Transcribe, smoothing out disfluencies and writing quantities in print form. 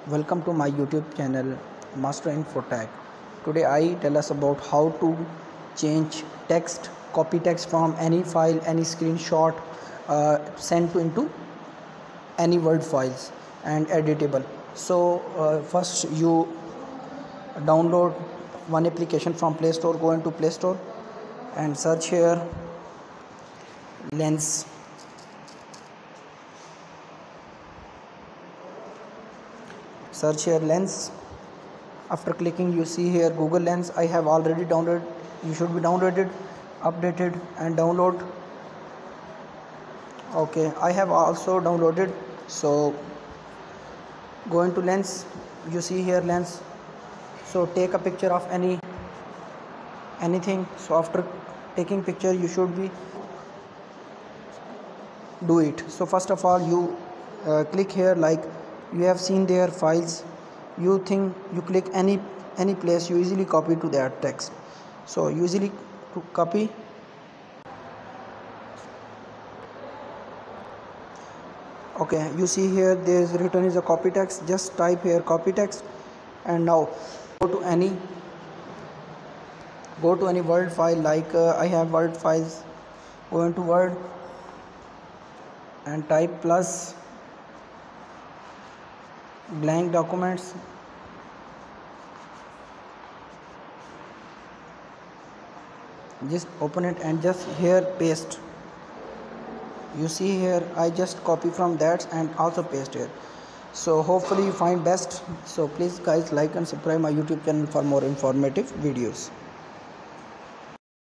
Welcome to my YouTube channel Master Info Tech. Today I tell us about how to change text, copy text from any file, any screenshot, send to into any Word files and editable. So first you download one application from Play Store. Go into Play Store and search here Lens. Search here Lens. After clicking, you see here Google Lens. I have already downloaded. You should be downloaded, updated and download. Okay, I have also downloaded. So go into Lens. You see here Lens. So take a picture of anything. So after taking picture, you should be do it. So first of all, you click here, like you have seen their files. You think you click any place, you easily copy to that text. So usually to copy, okay, you see here there is written is a copy text. Just type here copy text and now go to any Word file. Like I have Word files. Go into Word and type plus blank documents. Just open it and just here paste. You see here I just copy from that and also paste here. So hopefully you find best. So please guys, like and subscribe my YouTube channel for more informative videos.